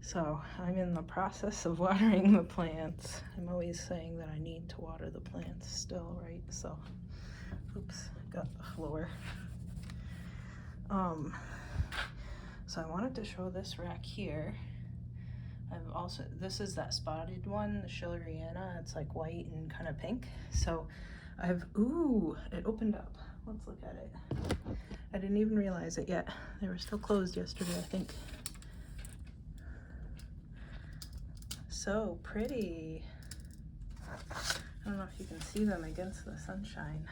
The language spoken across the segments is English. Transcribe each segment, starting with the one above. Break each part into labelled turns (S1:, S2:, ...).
S1: So I'm in the process of watering the plants. I'm always saying that I need to water the plants still, right? So, oops, got the floor. So I wanted to show this rack here. I've also, this is that spotted one, the Schilleriana. It's like white and kind of pink. So ooh, it opened up. Let's look at it. I didn't even realize it yet. They were still closed yesterday, I think. So pretty. I don't know if you can see them against the sunshine.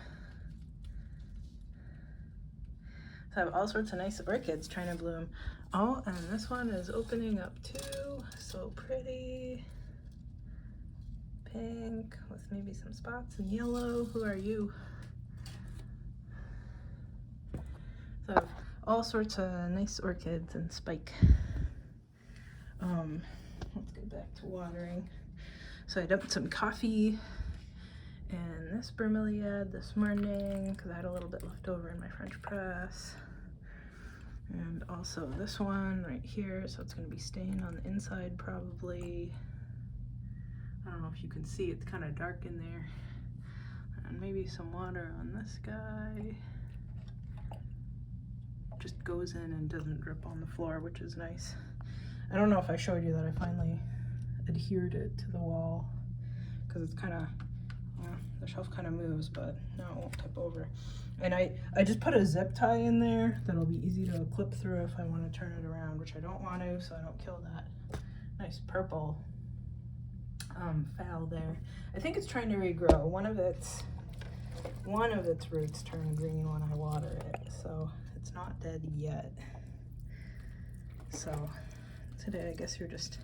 S1: So I have all sorts of nice orchids trying to bloom. Oh, and this one is opening up too. So pretty. Pink with maybe some spots and yellow. Who are you? So I have all sorts of nice orchids and spike. Let's go back to watering. So I dumped some coffee and this bromeliad this morning because I had a little bit left over in my French press. And also this one right here, so it's going to be staying on the inside probably. I don't know if you can see, it's kind of dark in there. And maybe some water on this guy. Just goes in and doesn't drip on the floor, which is nice. I don't know if I showed you that I finally adhered it to the wall because it's kind of, the shelf kind of moves, but now it won't tip over. And I just put a zip tie in there that'll be easy to clip through if I want to turn it around, which I don't want to, so I don't kill that nice purple foul there. I think it's trying to regrow. One of its roots turn green when I water it, so it's not dead yet. So today I guess you're just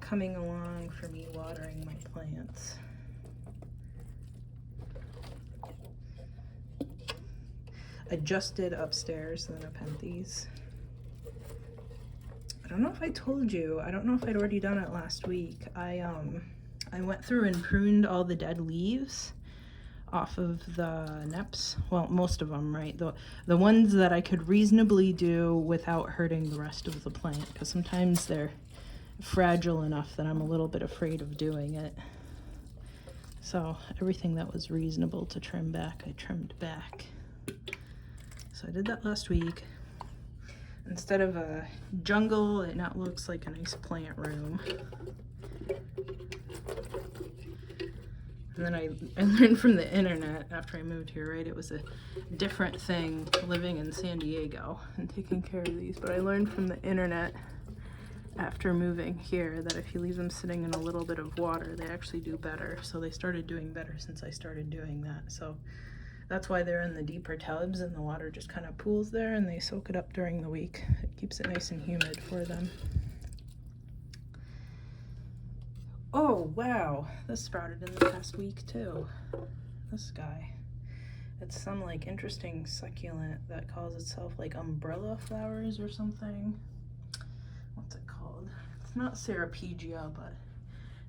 S1: coming along for me watering my plants. I just did upstairs the nepenthes. I don't know if I told you, I don't know if I'd already done it last week. I went through and pruned all the dead leaves off of the neps. Well, most of them, right? The ones that I could reasonably do without hurting the rest of the plant, because sometimes they're fragile enough that I'm a little bit afraid of doing it. So everything that was reasonable to trim back, I trimmed back. So I did that last week. Instead of a jungle, it now looks like a nice plant room. And then I learned from the internet after I moved here, right? It was a different thing living in San Diego and taking care of these. But I learned from the internet after moving here that if you leave them sitting in a little bit of water, they actually do better. So they started doing better since I started doing that. So that's why they're in the deeper tubs and the water just kind of pools there and they soak it up during the week. It keeps it nice and humid for them. Oh, wow. This sprouted in the past week too. This guy. It's some like interesting succulent that calls itself like umbrella flowers or something. What's it called? It's not Ceropegia, but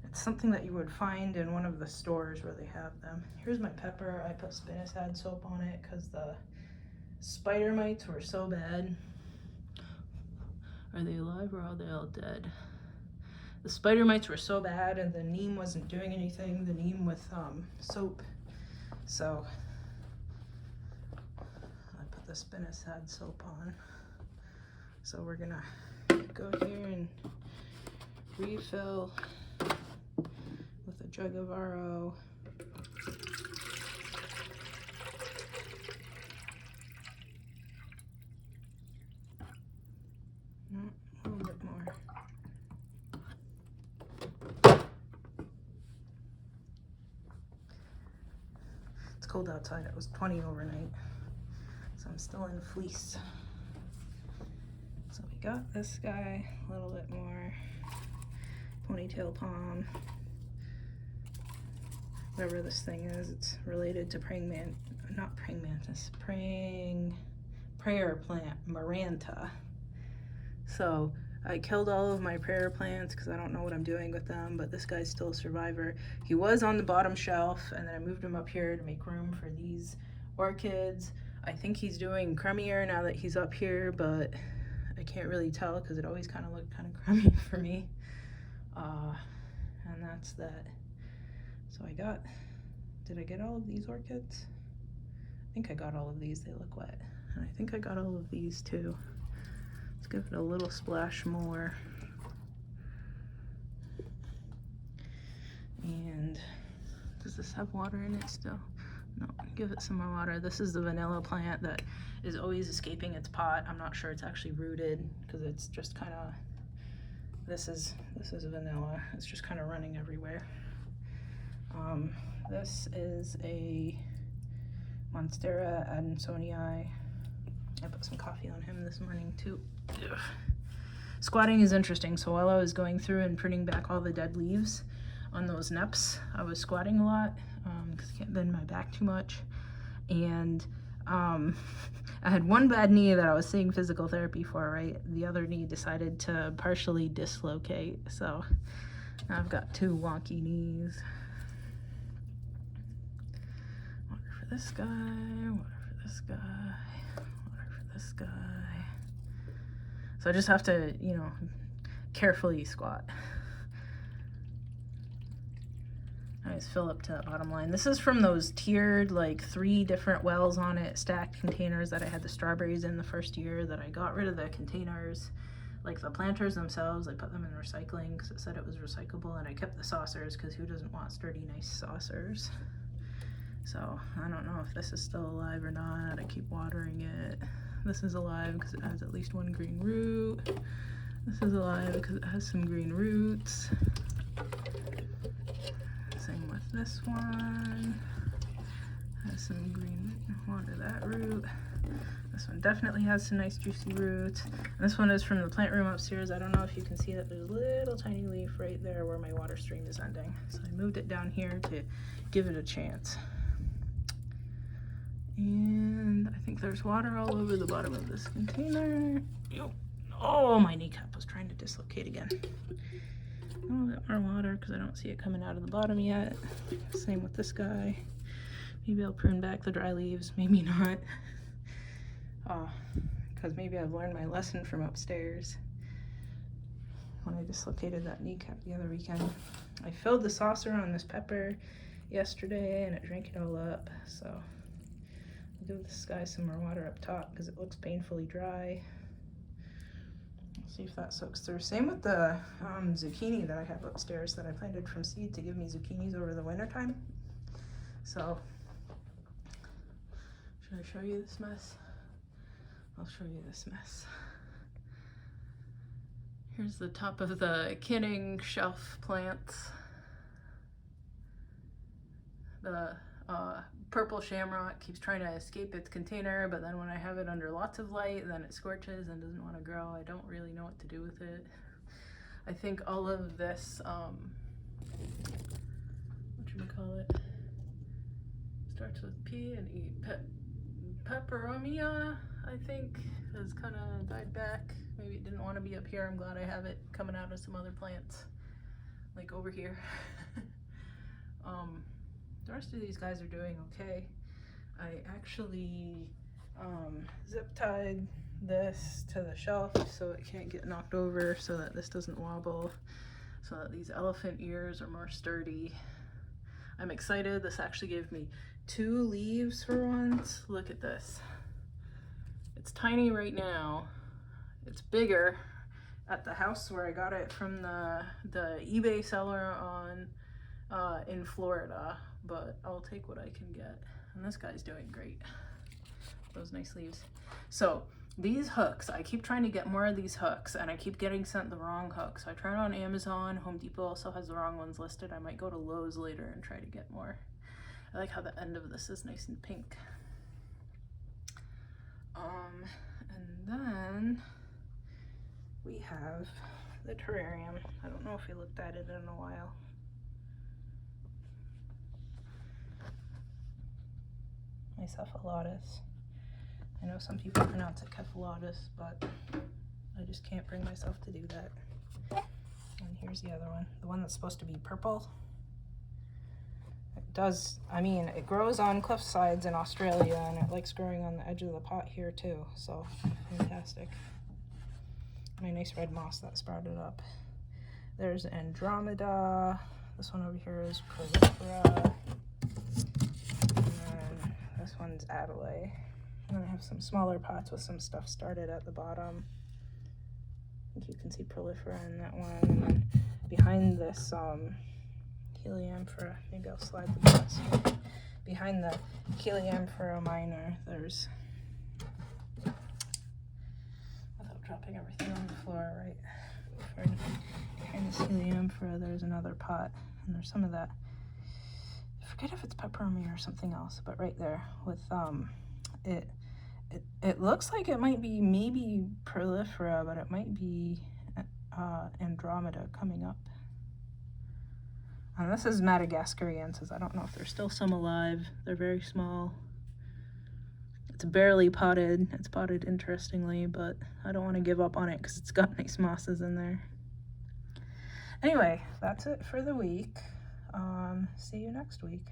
S1: it's something that you would find in one of the stores where they have them. Here's my pepper. I put spinosad soap on it because the spider mites were so bad. Are they alive or are they all dead? The spider mites were so bad and the neem wasn't doing anything, the neem with soap. So I put the spinosad soap on. So we're gonna go here and refill with a jug of RO. A little bit more. It's cold outside. It was 20 overnight, so I'm still in fleece. So we got this guy, a little bit more. Ponytail palm. Whatever this thing is, it's related to prayer plant, Maranta. So I killed all of my prayer plants because I don't know what I'm doing with them, but this guy's still a survivor. He was on the bottom shelf, and then I moved him up here to make room for these orchids. I think he's doing crummier now that he's up here, but I can't really tell because it always kind of looked kind of crummy for me. And that's that. So I got, did I get all of these orchids? I think I got all of these, they look wet. And I think I got all of these too. Let's give it a little splash more. And does this have water in it still? No, give it some more water. This is the vanilla plant that is always escaping its pot. I'm not sure it's actually rooted because it's just kind of, this is vanilla. It's just kind of running everywhere. This is a Monstera adansonii. I put some coffee on him this morning too. Ugh. Squatting is interesting. So while I was going through and pruning back all the dead leaves on those neps, I was squatting a lot because I can't bend my back too much. And I had one bad knee that I was seeing physical therapy for, right? The other knee decided to partially dislocate. So now I've got two wonky knees. Water for this guy, water for this guy, water for this guy. So I just have to, you know, carefully squat. I just fill up to the bottom line. This is from those tiered, like 3 different wells on it, stacked containers that I had the strawberries in the first year that I got rid of the containers. Like the planters themselves, I put them in recycling because it said it was recyclable, and I kept the saucers because who doesn't want sturdy, nice saucers? So I don't know if this is still alive or not. I keep watering it. This is alive because it has at least 1 green root. This is alive because it has some green roots. Same with this one. Has some green, water that root. This one definitely has some nice juicy roots. And this one is from the plant room upstairs. I don't know if you can see that there's a little tiny leaf right there where my water stream is ending. So I moved it down here to give it a chance. And I think there's water all over the bottom of this container. Oh, my kneecap was trying to dislocate again. A little bit more water because I don't see it coming out of the bottom yet. Same with this guy. Maybe I'll prune back the dry leaves, maybe not. Because maybe I've learned my lesson from upstairs when I dislocated that kneecap the other weekend. I filled the saucer on this pepper yesterday and it drank it all up. So I'll give this guy some more water up top because it looks painfully dry. See if that soaks through. Same with the zucchini that I have upstairs that I planted from seed to give me zucchinis over the winter time. So, should I show you this mess? I'll show you this mess. Here's the top of the Kinning shelf plants. The purple shamrock keeps trying to escape its container, but then when I have it under lots of light, then it scorches and doesn't want to grow. I don't really know what to do with it. I think all of this, whatchamacallit, starts with P and E. Peperomia, I think, has kind of died back. Maybe it didn't want to be up here. I'm glad I have it coming out of some other plants, like over here. The rest of these guys are doing okay. I actually zip tied this to the shelf so it can't get knocked over, so that this doesn't wobble, so that these elephant ears are more sturdy. I'm excited. This actually gave me 2 leaves for once. Look at this. It's tiny right now. It's bigger at the house where I got it from the eBay seller on in Florida, but I'll take what I can get. And this guy's doing great. Those nice leaves. So these hooks, I keep trying to get more of these hooks and I keep getting sent the wrong hooks. So I tried on Amazon. Home Depot also has the wrong ones listed. I might go to Lowe's later and try to get more. I like how the end of this is nice and pink. And then we have the terrarium. I don't know if we looked at it in a while. My cephalotus. I know some people pronounce it cephalotus, but I just can't bring myself to do that. And here's the other one, the one that's supposed to be purple. It does, I mean, it grows on cliff sides in Australia and it likes growing on the edge of the pot here too, so fantastic. my nice red moss that sprouted up. There's Andromeda. This one over here is Prolifera. And then this one's Adelaide. And then I have some smaller pots with some stuff started at the bottom. I think you can see Prolifera in that one. And then behind this Helianthera, maybe I'll slide the pots here. Behind the Helianthera minor, there's, without dropping everything on the floor, right? Behind this Helianthera, there's another pot, and there's some of that. I forget if it's peperomia or something else, but right there with it looks like it might be maybe Prolifera, but it might be Andromeda coming up. And this is Madagascariensis. I don't know if there's still some alive. They're very small. It's barely potted. It's potted interestingly, but I don't want to give up on it because it's got nice mosses in there. Anyway, that's it for the week. See you next week.